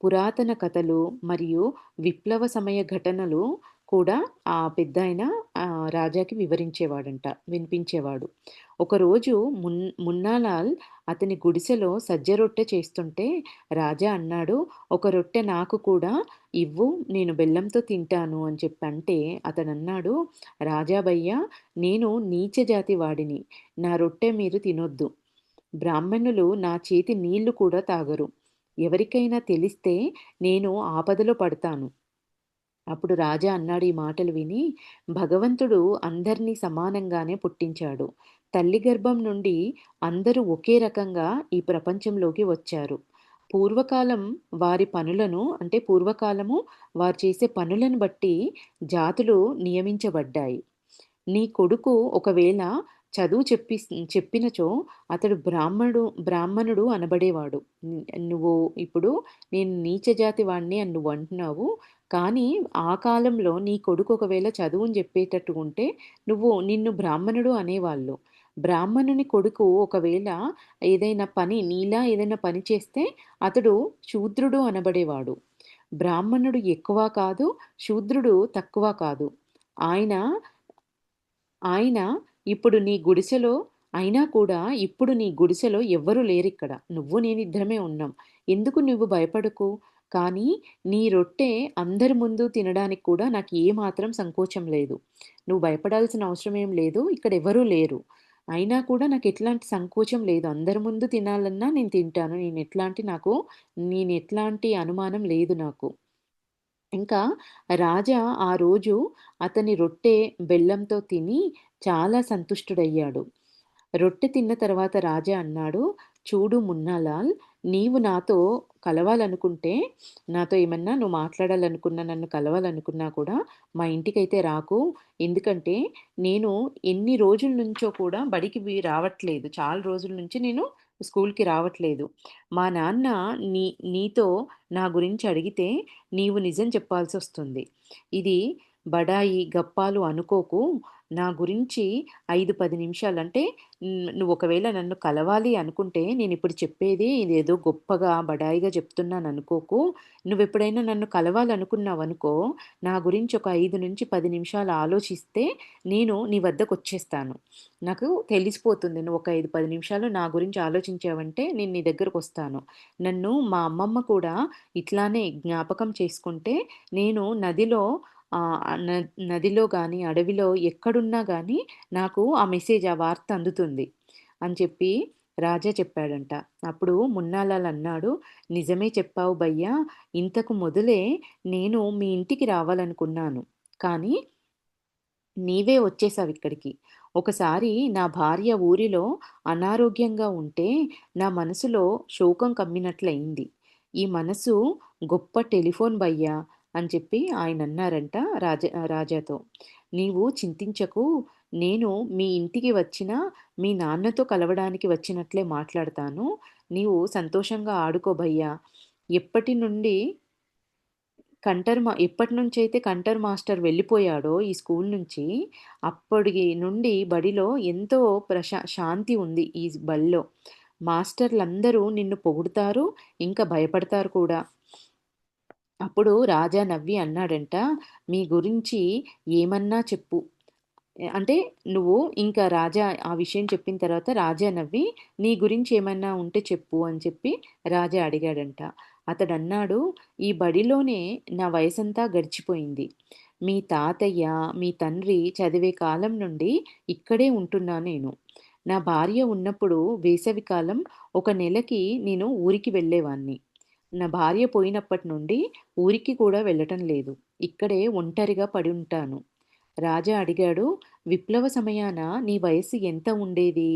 పురాతన కథలు మరియు విప్లవ సమయ ఘటనలు కూడా ఆ పెద్దాయన రాజాకి వినిపించేవాడు. ఒకరోజు మున్నాలాల్ అతని గుడిసెలో సజ్జ రొట్టె చేస్తుంటే రాజా అన్నాడు, "ఒక రొట్టె నాకు కూడా ఇవ్వు, నేను బెల్లంతో తింటాను" అని చెప్పంటే అతనన్నాడు, "రాజా భయ్యా, నేను నీచ జాతి వాడిని. నా రొట్టె మీరు తినొద్దు. బ్రాహ్మణులు నా చేతి నీళ్లు కూడా తాగరు. ఎవరికైనా తెలిస్తే నేను ఆపదలో పడతాను." అప్పుడు రాజా అన్నాడు ఈ మాటలు విని, "భగవంతుడు అందరినీ సమానంగానే పుట్టించాడు. తల్లి గర్భం నుండి అందరూ ఒకే రకంగా ఈ ప్రపంచంలోకి వచ్చారు. పూర్వకాలం పూర్వకాలము వారు చేసే పనులను బట్టి జాతులు నియమించబడ్డాయి. నీ కొడుకు ఒకవేళ చదువు చెప్పినచో అతడు బ్రాహ్మణుడు అనబడేవాడు. నువ్వు ఇప్పుడు నేను నీచ జాతి వాడిని అని నువ్వు అంటున్నావు. కానీ ఆ కాలంలో నీ కొడుకు ఒకవేళ చదువుని చెప్పేటట్టుగుంటే నిన్ను బ్రాహ్మణుడు అనేవాళ్ళు. బ్రాహ్మణుని కొడుకు ఒకవేళ నీలా ఏదైనా పని చేస్తే అతడు శూద్రుడు అనబడేవాడు. బ్రాహ్మణుడు ఎక్కువ కాదు, శూద్రుడు తక్కువ కాదు. ఆయన ఆయన ఇప్పుడు నీ గుడిసెలో అయినా కూడా ఇప్పుడు నీ గుడిసెలో ఎవ్వరూ లేరిక్కడ. నువ్వు నేనిద్దరమే ఉన్నాం. ఎందుకు నువ్వు భయపడకు. కానీ నీ రొట్టె అందరి ముందు తినడానికి కూడా నాకు ఏమాత్రం సంకోచం లేదు. నువ్వు భయపడాల్సిన అవసరం ఏం లేదు. ఇక్కడ ఎవరూ లేరు. అయినా కూడా నాకెట్లాంటి సంకోచం లేదు. అందరి ముందు తినాలన్నా నేను తింటాను. నేనెట్లాంటి అనుమానం లేదు నాకు. ఇంకా రాజా ఆ రోజు అతని రొట్టె బెల్లంతో తిని చాలా సంతుష్టుడయ్యాడు. రొట్టె తిన్న తర్వాత రాజా అన్నాడు, "చూడు మున్నాలాల్, నీవు నాతో కలవాలనుకుంటే, నాతో ఏమన్నా నువ్వు మాట్లాడాలనుకున్నా, నన్ను కలవాలనుకున్నా కూడా మా ఇంటికైతే రాకు. ఎందుకంటే నేను ఎన్ని రోజుల నుంచో కూడా రావట్లేదు. చాలా రోజుల నుంచి నేను స్కూల్‌కి రావట్లేదు. మా నాన్న నీ నీతో నా గురించి అడిగితే నీవు నిజం చెప్పాల్సొస్తుంది. ఇది బడాయి, గప్పాలు అనుకోకు. నా గురించి 5, 10 నిమిషాలంటే నువ్వు ఒకవేళ నన్ను కలవాలి అనుకుంటే నేనిప్పుడు చెప్పేది ఇదేదో గొప్పగా, బడాయిగా చెప్తున్నాననుకోకు. నువ్వెప్పుడైనా నన్ను కలవాలనుకున్నావనుకో, నా గురించి ఒక 5-10 నిమిషాలు ఆలోచిస్తే నేను నీ వద్దకొచ్చేస్తాను. నాకు తెలిసిపోతుంది. నువ్వు ఒక 5, 10 నిమిషాలు నా గురించి ఆలోచించావంటే నేను నీ దగ్గరకొస్తాను. నన్ను మా అమ్మమ్మ కూడా ఇట్లానే జ్ఞాపకం చేసుకుంటే నేను ఆహ్, న నదిలో గానీ, అడవిలో ఎక్కడున్నా గానీ నాకు ఆ వార్త అందుతుంది అని చెప్పి రాజా చెప్పాడంట. అప్పుడు మున్నాలాల్ అన్నాడు, "నిజమే చెప్పావు భయ్యా! ఇంతకు మొదలే నేను మీ ఇంటికి రావాలనుకున్నాను. కానీ నీవే వచ్చేశావిక్కడికి. ఒకసారి నా భార్య ఊరిలో అనారోగ్యంగా ఉంటే నా మనసులో శోకం కమ్మినట్లయింది. ఈ మనసు గొప్ప టెలిఫోన్ భయ్యా" అని చెప్పి ఆయనన్నారంట రాజాతో. "నీవు చింతించకు. నేను మీ ఇంటికి వచ్చినా మీ నాన్నతో కలవడానికి వచ్చినట్లే మాట్లాడతాను. నీవు సంతోషంగా ఆడుకో భయ్యా. ఎప్పటి నుండి ఎప్పటినుంచైతే కంటర్ మాస్టర్ వెళ్ళిపోయాడో ఈ స్కూల్ నుంచి, అప్పటి నుండి బడిలో ఎంతో శాంతి ఉంది ఈ బడిలో. మాస్టర్లందరూ నిన్ను పొగుడుతారు, ఇంకా భయపడతారు కూడా." అప్పుడు రాజా నవ్వి అన్నాడంట, "మీ గురించి ఏమన్నా చెప్పు." అంటే నువ్వు ఇంకా రాజా ఆ విషయం చెప్పిన తర్వాత రాజా నవ్వి, "నీ గురించి ఏమన్నా ఉంటే చెప్పు" అని చెప్పి రాజా అడిగాడంట. అతడన్నాడు, "ఈ బడిలోనే నా వయసంతా గడిచిపోయింది. మీ తాతయ్య, మీ తండ్రి చదివే కాలం నుండి ఇక్కడే ఉంటున్నా నేను. నా భార్య ఉన్నప్పుడు వేసవికాలం ఒక నెలకి నేను ఊరికి వెళ్ళేవాన్ని. నా భార్య పోయినప్పటి నుండి ఊరికి కూడా వెళ్ళటం లేదు. ఇక్కడే ఒంటరిగా పడుంటాను." రాజా అడిగాడు, "విప్లవ సమయాన నీ వయస్సు ఎంత ఉండేది?"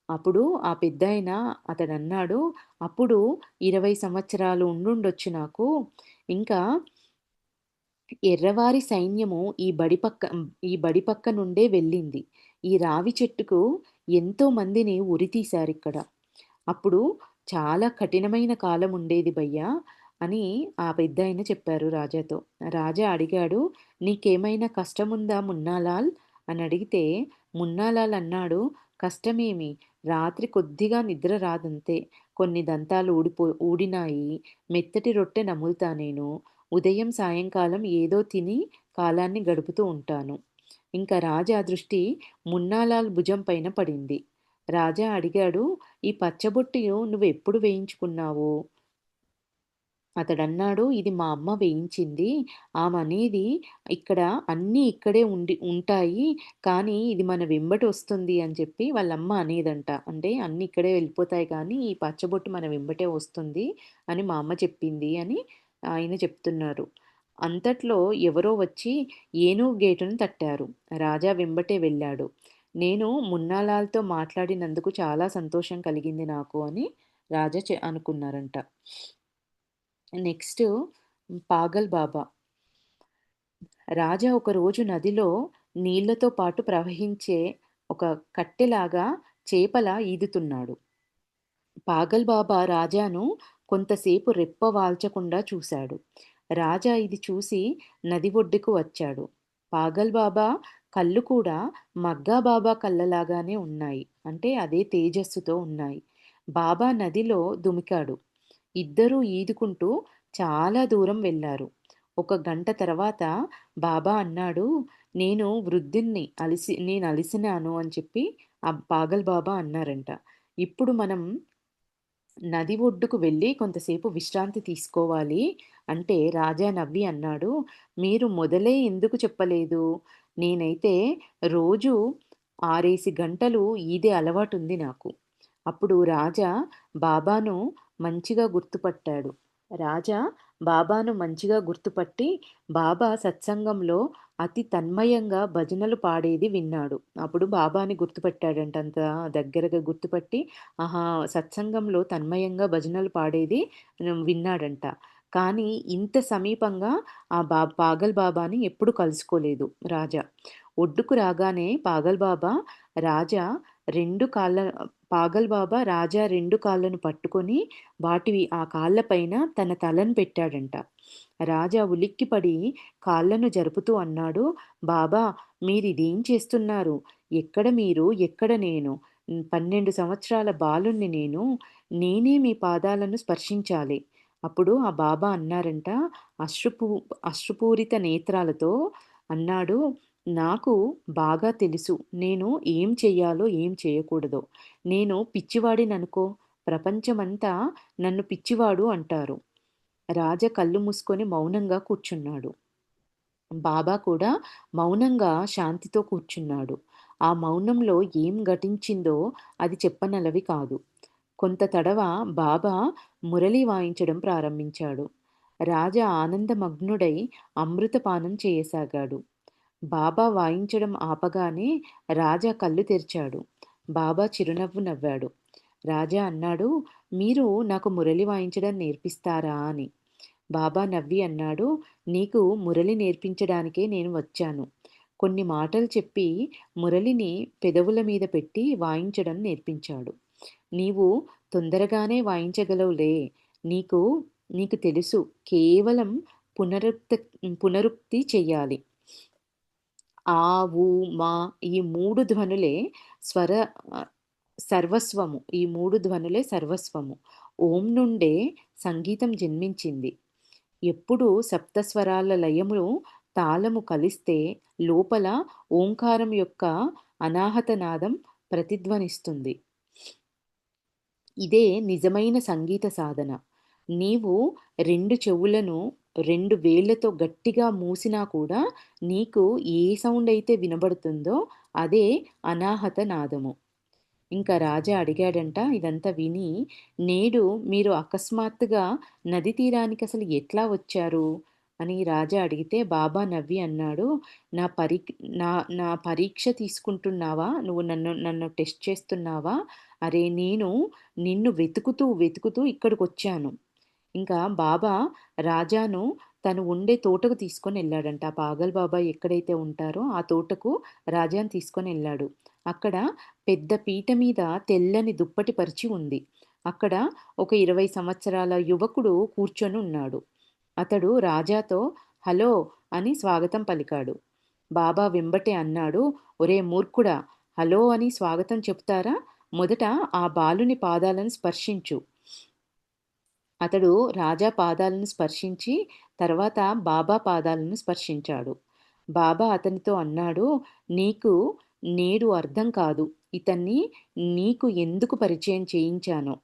అప్పుడు ఆ పెద్దాయన అతడన్నాడు, "అప్పుడు 20 సంవత్సరాలు ఉండుండొచ్చు నాకు. ఇంకా ఎర్రవారి సైన్యము ఈ బడి పక్క నుండే వెళ్ళింది. ఈ రావి చెట్టుకు ఎంతో మందిని ఉరితీశారిక్కడ. అప్పుడు చాలా కఠినమైన కాలం ఉండేది భయ్యా" అని ఆ పెద్దాయన చెప్పారు రాజాతో. రాజా అడిగాడు, "నీకేమైనా కష్టముందా మున్నాలాల్" అని అడిగితే మున్నాలాల్ అన్నాడు, కష్టమేమి? రాత్రి కొద్దిగా నిద్ర రాదంతే. కొన్ని దంతాలు ఊడినాయి. మెత్తటి రొట్టె నములుతా నేను. ఉదయం, సాయంకాలం ఏదో తిని కాలాన్ని గడుపుతూ ఉంటాను. ఇంక రాజా దృష్టి మున్నాలాల్ భుజం పైన పడింది. రాజా అడిగాడు, "ఈ పచ్చబొట్టు నువ్వెప్పుడు వేయించుకున్నావు?" అతడన్నాడు, "ఇది మా అమ్మ వేయించింది. ఆమనేది ఇక్కడ అన్నీ ఇక్కడే ఉంటాయి. కానీ ఇది మన వెంబటొస్తుంది" అని చెప్పి వాళ్ళమ్మ అనేదంట. అంటే అన్నీ ఇక్కడే వెళ్ళిపోతాయి కానీ, ఈ పచ్చబొట్టు మన వెంబటే వస్తుంది అని మా అమ్మ చెప్పింది అని ఆయన చెప్తున్నారు. అంతట్లో ఎవరో వచ్చి ఏనుగు గేటును తట్టారు. రాజా వెంబటే వెళ్ళాడు. "నేను మున్నాలాల్‌తో మాట్లాడినందుకు చాలా సంతోషం కలిగింది నాకు" అని రాజా అనుకున్నారంట. నెక్స్టు పాగల్ బాబా. రాజా ఒకరోజు నదిలో నీళ్లతో పాటు ప్రవహించే ఒక కట్టెలాగా చేపలా ఈదుతున్నాడు. పాగల్ బాబా రాజాను కొంతసేపు రెప్ప వాల్చకుండా చూశాడు. రాజా ఇది చూసి నది ఒడ్డుకు వచ్చాడు. పాగల్ బాబా కళ్ళు కూడా మగ్గా బాబా కళ్ళలాగానే ఉన్నాయి. అంటే అదే తేజస్సుతో ఉన్నాయి. బాబా నదిలో దుమికాడు. ఇద్దరూ ఈదుకుంటూ చాలా దూరం వెళ్లారు. ఒక గంట తర్వాత బాబా అన్నాడు, నేను అలిసినాను అని చెప్పి ఆ పాగల్ బాబా అన్నారంట. ఇప్పుడు మనం నది ఒడ్డుకు వెళ్ళి కొంతసేపు విశ్రాంతి తీసుకోవాలి అంటే రాజా నవ్వి అన్నాడు, "మీరు మొదలే ఎందుకు చెప్పలేదు? నేనైతే రోజూ 6 గంటలు ఈదే అలవాటుంది నాకు." అప్పుడు మంచిగా గుర్తుపట్టాడు. రాజా బాబాను మంచిగా గుర్తుపట్టి, బాబా సత్సంగంలో అతి తన్మయంగా భజనలు పాడేది విన్నాడు. అప్పుడు బాబాని గుర్తుపట్టాడంట. అంత దగ్గరగా గుర్తుపట్టి, ఆహా! సత్సంగంలో తన్మయంగా భజనలు పాడేది విన్నాడంట. కానీ ఇంత సమీపంగా ఆ పాగల్ బాబాని ఎప్పుడు కలుసుకోలేదు రాజా. ఒడ్డుకు రాగానే రాజా 2 కాళ్ళ రాజా 2 కాళ్ళను పట్టుకొని ఆ కాళ్ళపైన తన తలను పెట్టాడంట. రాజా ఉలిక్కిపడి కాళ్ళను జరుపుతూ అన్నాడు, "బాబా! మీరిదేం చేస్తున్నారు? ఎక్కడ మీరు? ఎక్కడ నేను? 12 సంవత్సరాల బాలుణ్ణి నేను. నేనే మీ పాదాలను స్పర్శించాలి." అప్పుడు ఆ బాబా అన్నారంట అశ్రుపూ అశ్రుపూరిత నేత్రాలతో అన్నాడు, "నాకు బాగా తెలుసు. నేను ఏం చెయ్యాలో, ఏం చేయకూడదో. నేను పిచ్చివాడిననుకో, ప్రపంచమంతా నన్ను పిచ్చివాడు అంటారు." రాజ కళ్ళు మూసుకొని మౌనంగా కూర్చున్నాడు. బాబా కూడా మౌనంగా శాంతితో కూర్చున్నాడు. ఆ మౌనంలో ఏం ఘటించిందో అది చెప్పనలవి కాదు. కొంత తడవ బాబా మురళి వాయించడం ప్రారంభించాడు. రాజా ఆనందమగ్నుడై అమృతపానం చేయసాగాడు. బాబా వాయించడం ఆపగానే రాజా కళ్ళు తెరిచాడు. బాబా చిరునవ్వు నవ్వాడు. రాజా అన్నాడు, "మీరు నాకు మురళి వాయించడం నేర్పిస్తారా" అని. బాబా నవ్వి అన్నాడు, "నీకు మురళి నేర్పించడానికే నేను వచ్చాను. కొన్ని మాటలు చెప్పి మురళిని పెదవుల మీద పెట్టి వాయించడం నేర్పించాడు. నీవు తొందరగానే వాయించగలవులే. నీకు నీకు తెలుసు కేవలం పునరుక్తి చెయ్యాలి. ఆ, ఊ, మా ఈ 3 ధ్వనులే స్వర ఆహ్, సర్వస్వము. ఈ 3 ధ్వనులే సర్వస్వము. ఓం నుండే సంగీతం జన్మించింది. ఎప్పుడు సప్తస్వరాల లయము, తాళము కలిస్తే లోపల ఓంకారం యొక్క అనాహత నాదం ప్రతిధ్వనిస్తుంది. ఇదే నిజమైన సంగీత సాధన. నీవు 2 చెవులను 2 వేళ్ళతో గట్టిగా మూసినా కూడా నీకు ఏ సౌండ్ అయితే వినబడుతుందో అదే అనాహత నాదము. ఇంకా రాజా అడిగాడంట ఇదంతా విని, "నేడు మీరు అకస్మాత్తుగా నది తీరానికి అసలు ఎట్లా వచ్చారు?" అని రాజా అడిగితే బాబా నవ్వి అన్నాడు, "నా పరీ నా నా పరీక్ష తీసుకుంటున్నావా? నువ్వు నన్ను నన్ను టెస్ట్ చేస్తున్నావా? అరే! నేను నిన్ను వెతుకుతూ ఇక్కడికొచ్చాను." ఇంకా బాబా రాజాను తను ఉండే తోటకు తీసుకొనెళ్ళాడంట. ఆ పాగల్ బాబా ఎక్కడైతే ఉంటారో ఆ తోటకు రాజాని తీసుకొనెళ్ళాడు. అక్కడ పెద్ద పీట మీద తెల్లని దుప్పటి పరిచి ఉంది. అక్కడ ఒక 20 సంవత్సరాల యువకుడు కూర్చొనున్నాడు. అతడు రాజాతో "హలో" అని స్వాగతం పలికాడు. బాబా వెంబటే అన్నాడు, "ఒరే మూర్ఖుడా! హలో అని స్వాగతం చెప్తారా? మొదట ఆ బాలుని పాదాలను స్పర్శించు. అతడు రాజా పాదాలను స్పర్శించి, తర్వాత బాబా పాదాలను స్పర్శించాడు. బాబా అతనితో అన్నాడు, "నీకు నేడు అర్థం కాదు. ఇతన్ని నీకు ఎందుకు పరిచయం చేయించానో,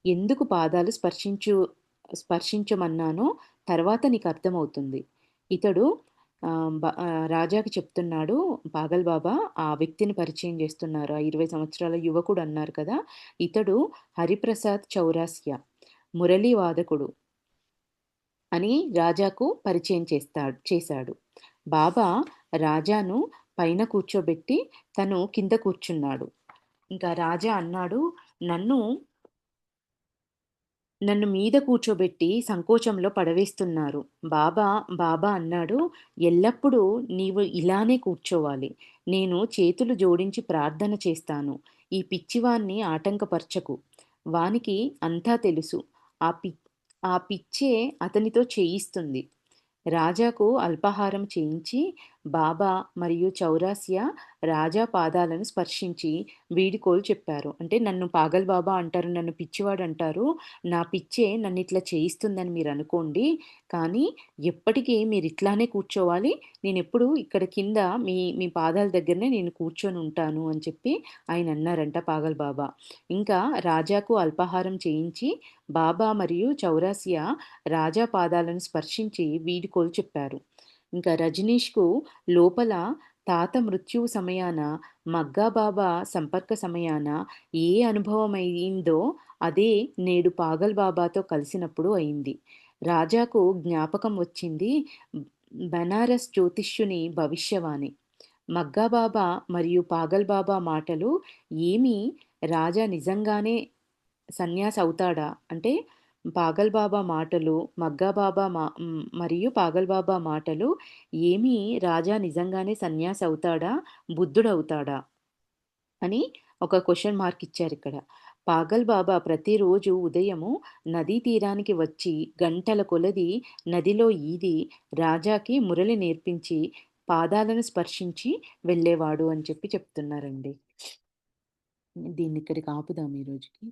ఎందుకు పాదాలు స్పర్శించమన్నానో తర్వాత నీకు అర్థమవుతుంది." ఇతడు రాజాకి చెప్తున్నాడు, పాగల్ బాబా ఆ వ్యక్తిని పరిచయం చేస్తున్నారు. ఆ 20 సంవత్సరాల యువకుడు అన్నారు కదా! ఇతడు హరిప్రసాద్ చౌరాసియా. మురళీ వాదకుడు అని రాజాకు పరిచయం చేశాడు. బాబా రాజాను పైన కూర్చోబెట్టి తను కింద కూర్చున్నాడు. ఇంకా రాజా అన్నాడు, "నన్ను నన్ను మీద కూర్చోబెట్టి సంకోచంలో పడవేస్తున్నారు." బాబా బాబా అన్నాడు, "ఎల్లప్పుడూ నీవు ఇలానే కూర్చోవాలి. నేను చేతులు జోడించి ప్రార్థన చేస్తాను. ఈ పిచ్చివాన్ని ఆటంకపరచకు. వానికి అంతా తెలుసు. ఆ పి ఆ పిచ్చే అతనితో చేయిస్తుంది." రాజాకు అల్పాహారం చేయించి, బాబా మరియు చౌరాసియా రాజా పాదాలను స్పర్శించి వీడ్కోలు చెప్పారు. అంటే నన్ను పాగల్ బాబా అంటారు, నన్ను పిచ్చివాడంటారు. నా పిచ్చే నన్నిట్లా చేయిస్తుందని మీరనుకోండి. కానీ ఎప్పటికీ మీరిట్లానే కూర్చోవాలి. నేనెప్పుడూ ఇక్కడ కింద మీ మీ పాదాల దగ్గరనే నేను కూర్చొనుంటాను అని చెప్పి ఆయనన్నారంట పాగల్ బాబా. ఇంకా రాజాకు అల్పాహారం చేయించి, బాబా మరియు చౌరాసియా రాజా పాదాలను స్పర్శించి వీడ్కోలు చెప్పారు. ఇంకా రజనీష్‌కు లోపల తాత మృత్యువు సమయాన, మగ్గా బాబా సంపర్క సమయాన ఏ అనుభవమయిందో అదే నేడు పాగల్ బాబాతో కలిసినప్పుడు అయింది. రాజాకు జ్ఞాపకం వచ్చింది బనారస్ జ్యోతిష్యుని భవిష్యవాణి. మగ్గా బాబా మరియు పాగల్ బాబా మాటలు ఏమి రాజా నిజంగానే సన్యాసవుతాడా? అంటే పాగల్ బాబా మాటలు, మరియు పాగల్ బాబా మాటలు ఏమి రాజా నిజంగానే సన్యాసవుతాడా? బుద్ధుడవుతాడా? అని ఒక క్వెషన్ మార్క్ ఇచ్చారిక్కడ. పాగల్ బాబా ప్రతిరోజు ఉదయము నదీ తీరానికి వచ్చి గంటల కొలది నదిలో ఈది రాజాకి మురళి నేర్పించి పాదాలను స్పర్శించి వెళ్ళేవాడు అని చెప్పి చెప్తున్నారండి. దీన్నిక్కడికి ఆపుదాం ఈ రోజుకి.